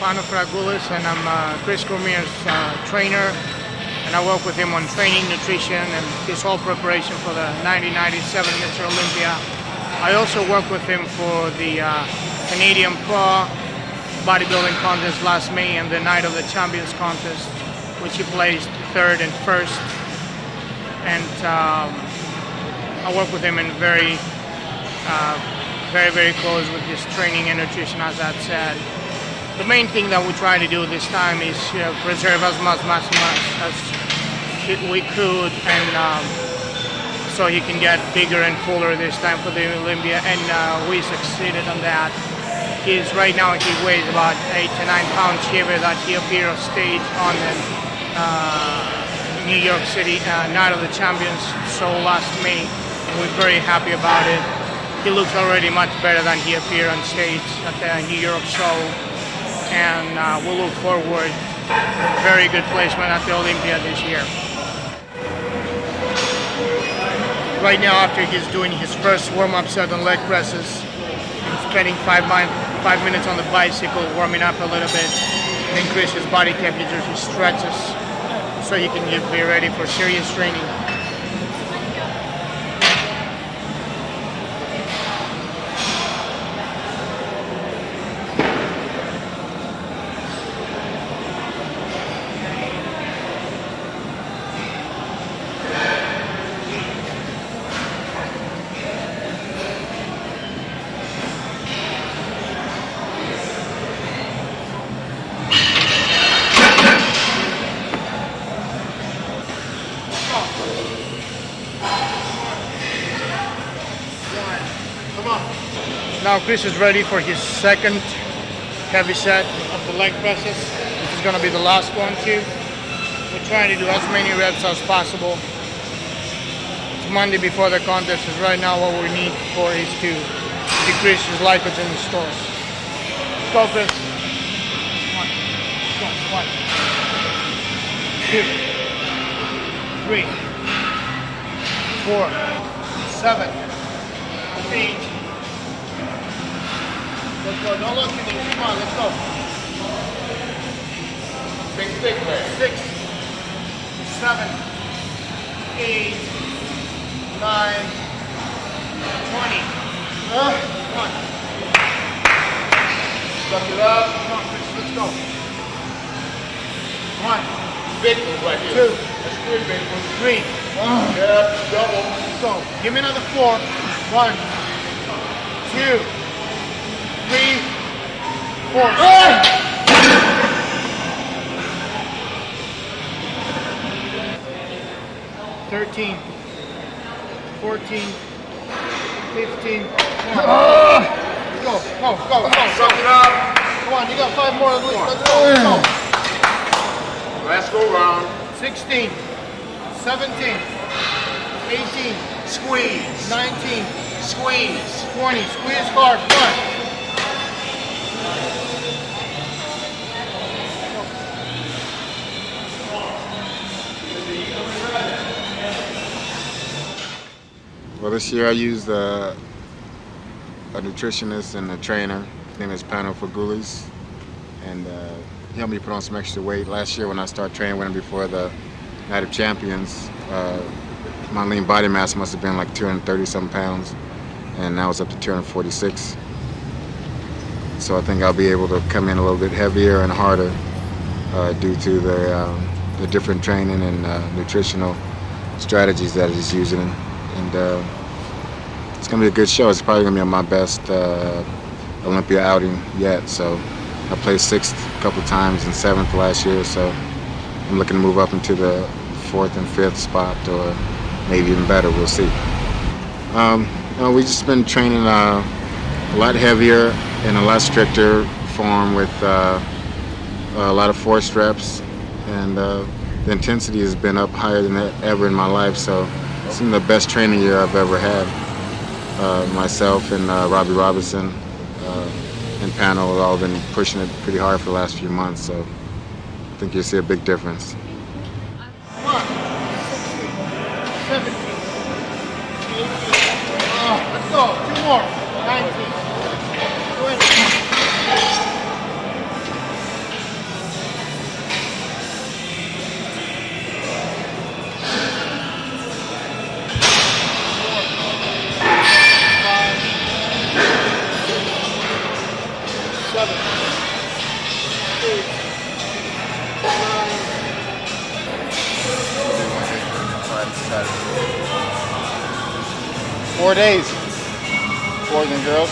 Pano Fragulis, and I'm Chris Cormier's trainer, and I work with him on training, nutrition, and his whole preparation for the 1997 Mr. Olympia. I also work with him for the Canadian Pro bodybuilding contest last May and the Night of the Champions contest, which he placed third and first. And I work with him in very close with his training and nutrition, as I've said. The main thing that we try to do this time is preserve as much muscle mass as we could, and so he can get bigger and fuller this time for the Olympia, and we succeeded on that. Right now he weighs about 8 to 9 pounds heavier that he appeared on stage on the New York City Night of the Champions show last May. We're very happy about it. He looks already much better than he appeared on stage at the New York show, and we'll look forward to very good placement at the Olympia this year. Right now, after he's doing his first warm-up set on leg presses, he's spending 5 minutes on the bicycle warming up a little bit, and increase his body temperature, his stretches, so he can be ready for serious training. Now Chris is ready for his second heavy set of the leg presses. This is going to be the last one too. We're trying to do as many reps as possible. It's Monday before the contest, and right now what we need for is to decrease his glycogen stores. Let's go, Chris. 1, 2, 3, 4, 7, 8. Let's go, don't look at me, come on, let's go. Big way. 6, 7, 8, 9, 20. 1. Suck it up. Come on, Chris, let's go. 1. Big one right here. 2. That's good, big one. 3. Yeah, double. Let's go. Give me another 4. 1, 2, 3, 4. 13, 14, 15. Go. Suck it up. Come on, you got 5 more at least. Let's go. Last go round. 16, 17, 18. Squeeze. 19. Squeeze. 20. Squeeze hard. Come Well, this year I used a nutritionist and a trainer. His name is Pano Fragulis, and he helped me put on some extra weight. Last year when I started training with him before the Night of Champions, my lean body mass must have been like 230-something pounds, and now it's up to 246. So I think I'll be able to come in a little bit heavier and harder due to the different training and nutritional strategies that he's using. And it's going to be a good show. It's probably going to be my best Olympia outing yet. So I placed 6th a couple of times and 7th last year. So I'm looking to move up into the 4th and 5th spot, or maybe even better. We'll see. We've just been training a lot heavier in a lot stricter form with a lot of forced reps, and the intensity has been up higher than ever in my life. So it's been the best training year I've ever had. Myself and Robbie Robinson and Pano have all been pushing it pretty hard for the last few months, so I think you'll see a big difference. 1, 16, 17, 18. Let's go. 2 more. 19, 20. 4 days, boys and girls.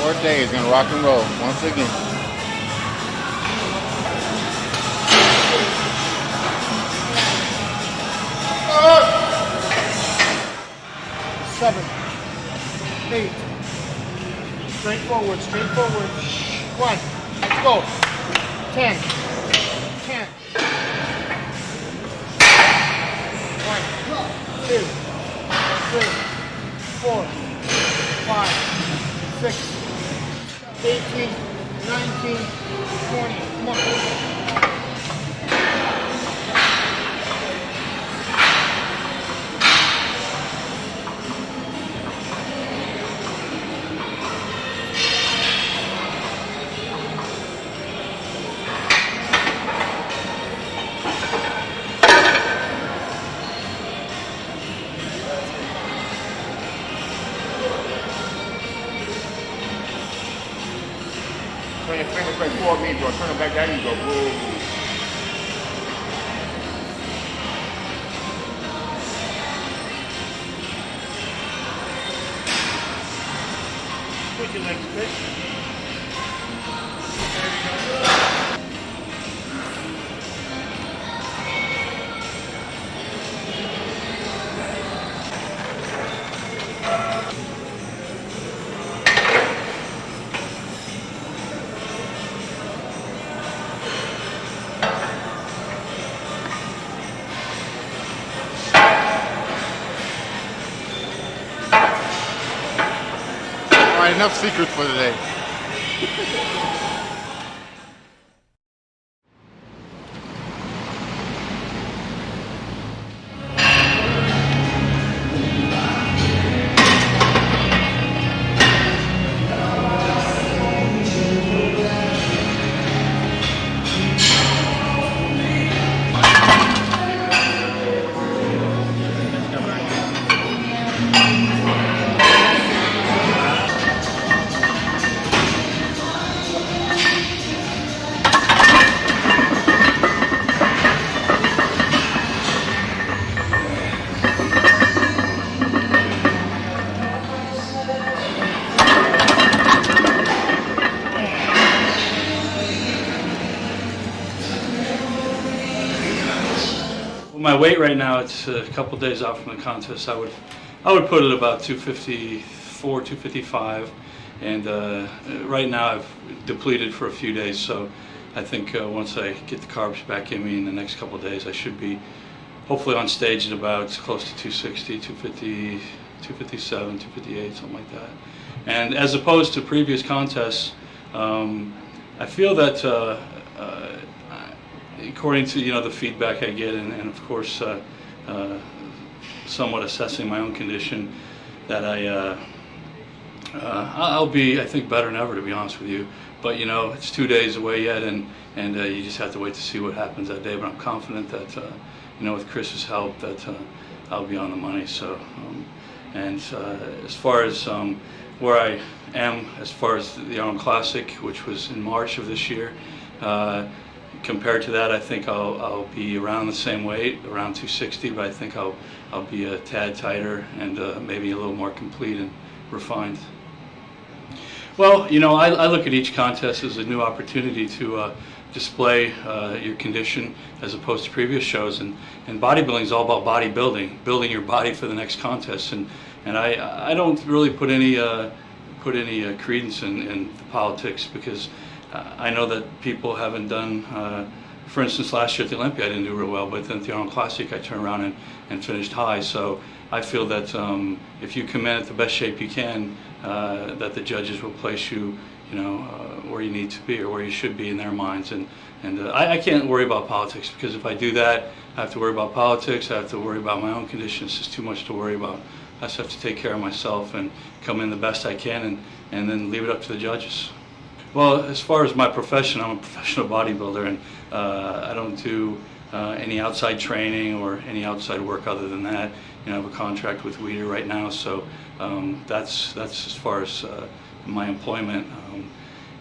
4 days, gonna rock and roll once again. Seven, 8. Straight forward, straight forward. 1. Let's go. 10. 10. 1, 2, 3, 4, 5, 6, 18, 19, 20. Come on. Turn your fingers back toward me, bro. Turn it back down, you go. Boom. Put your legs straight. All right, enough secrets for today. My weight right now, it's a couple days out from the contest. I would put it about 254, 255, and right now I've depleted for a few days. So I think once I get the carbs back in me in the next couple of days, I should be hopefully on stage at about close to 260, 250, 257, 258, something like that. And as opposed to previous contests, I feel that according to the feedback I get, and of course somewhat assessing my own condition, that I'll be, I think, better than ever, to be honest with you. But it's 2 days away yet, and you just have to wait to see what happens that day. But I'm confident that with Chris's help, that I'll be on the money. So and as far as where I am, as far as the Arnold Classic, which was in March of this year, compared to that, I think I'll be around the same weight, around 260, but I think I'll be a tad tighter and maybe a little more complete and refined. Well, I look at each contest as a new opportunity to display your condition as opposed to previous shows, and bodybuilding is all about bodybuilding, building your body for the next contest, and I don't really put any credence in the politics, because I know that people haven't done, for instance, last year at the Olympia I didn't do real well, but then at the Arnold Classic I turned around and finished high. So I feel that if you come in at the best shape you can, that the judges will place you, where you need to be or where you should be in their minds. And I can't worry about politics, because if I do that, I have to worry about politics, I have to worry about my own condition. It's just too much to worry about. I just have to take care of myself and come in the best I can, and then leave it up to the judges. Well, as far as my profession, I'm a professional bodybuilder, and I don't do any outside training or any outside work other than that. I have a contract with Weeder right now, so that's as far as my employment,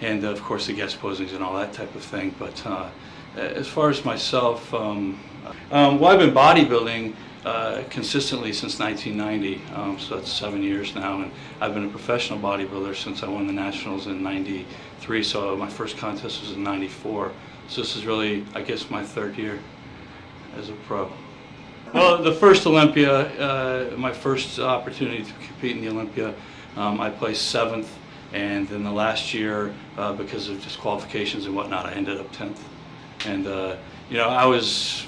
and of course the guest postings and all that type of thing. But as far as myself, well, I've been bodybuilding consistently since 1990, so that's 7 years now, and I've been a professional bodybuilder since I won the Nationals in '93, so my first contest was in '94, so this is really, I guess, my 3rd year as a pro. Well, the first Olympia, my first opportunity to compete in the Olympia, I placed 7th, and then the last year, because of disqualifications and whatnot, I ended up 10th. And you know, I was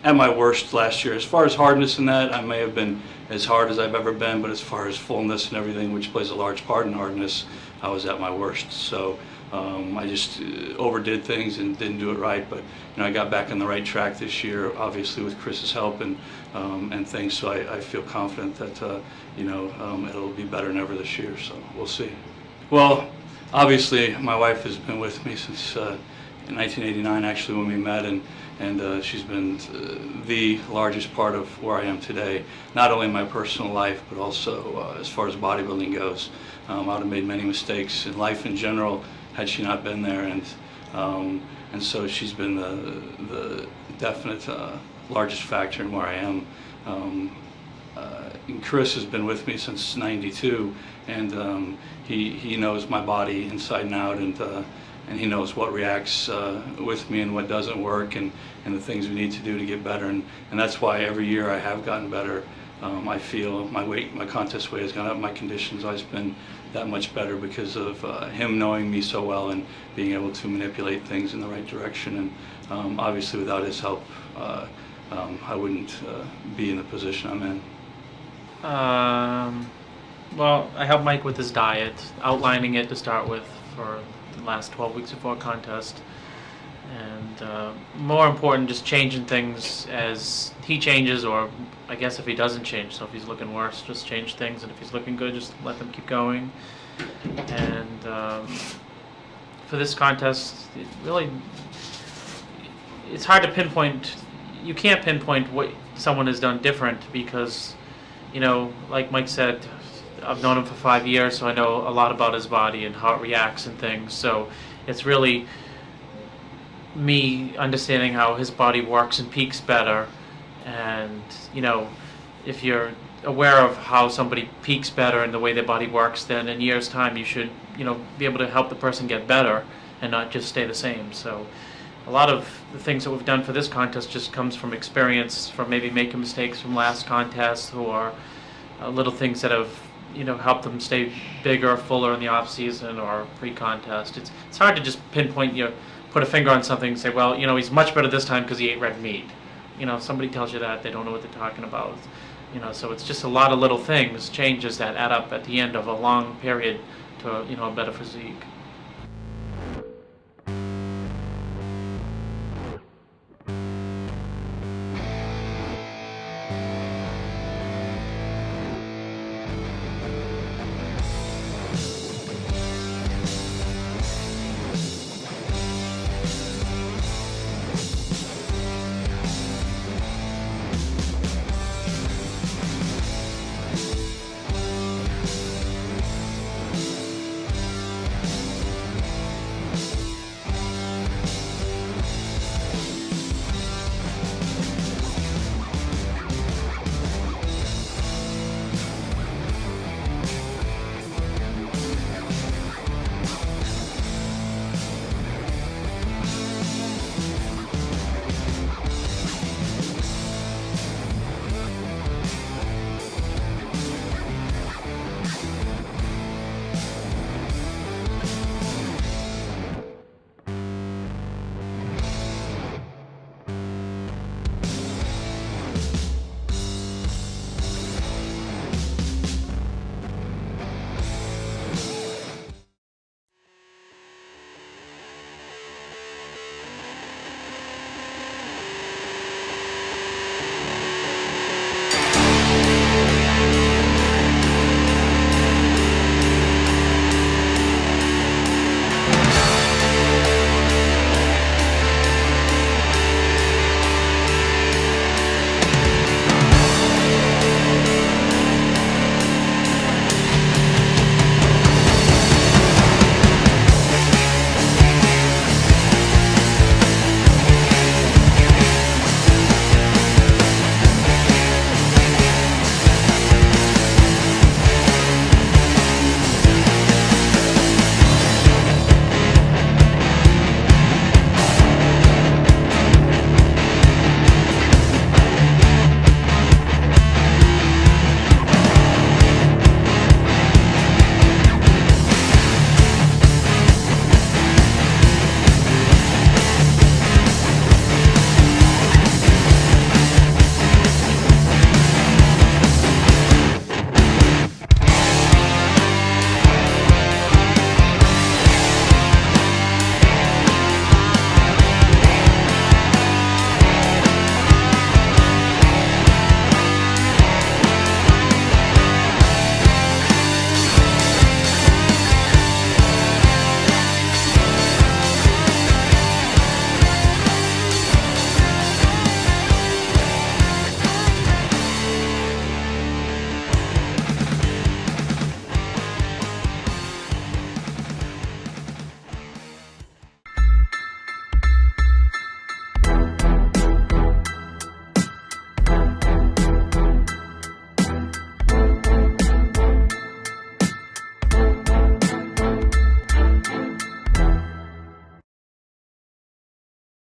at my worst last year. As far as hardness in that, I may have been as hard as I've ever been, but as far as fullness and everything, which plays a large part in hardness, I was at my worst. So I just overdid things and didn't do it right. But you know, I got back on the right track this year, obviously with Chris's help and things. So I feel confident that you know, it'll be better than ever this year. So we'll see. Well, obviously my wife has been with me since in 1989, actually, when we met, and she's been the largest part of where I am today, not only in my personal life, but also as far as bodybuilding goes. I would have made many mistakes in life in general had she not been there, and so she's been the definite largest factor in where I am. And Chris has been with me since '92, and he knows my body inside and out, and he knows what reacts with me and what doesn't work, and the things we need to do to get better, and that's why every year I have gotten better. I feel my contest weight has gone up, my condition's always been that much better because of him knowing me so well and being able to manipulate things in the right direction, and obviously without his help I wouldn't be in the position I'm in. Well, I helped Mike with his diet, outlining it to start with for the last 12 weeks before a contest, and more important, just changing things as he changes, or I guess if he doesn't change. So if he's looking worse, just change things, and if he's looking good, just let them keep going. And for this contest, it's hard to pinpoint. You can't pinpoint what someone has done different because, you know, like Mike said, I've known him for 5 years, so I know a lot about his body and how it reacts and things. So it's really me understanding how his body works and peaks better. And, you know, if you're aware of how somebody peaks better and the way their body works, then in years' time you should, you know, be able to help the person get better and not just stay the same. So a lot of the things that we've done for this contest just comes from experience, from maybe making mistakes from last contests, or little things that have, you know, helped them stay bigger, fuller in the off season or pre-contest. It's hard to just pinpoint, you know, put a finger on something and say, well, you know, he's much better this time because he ate red meat. You know, if somebody tells you that, they don't know what they're talking about. You know, so it's just a lot of little things, changes that add up at the end of a long period to, you know, a better physique.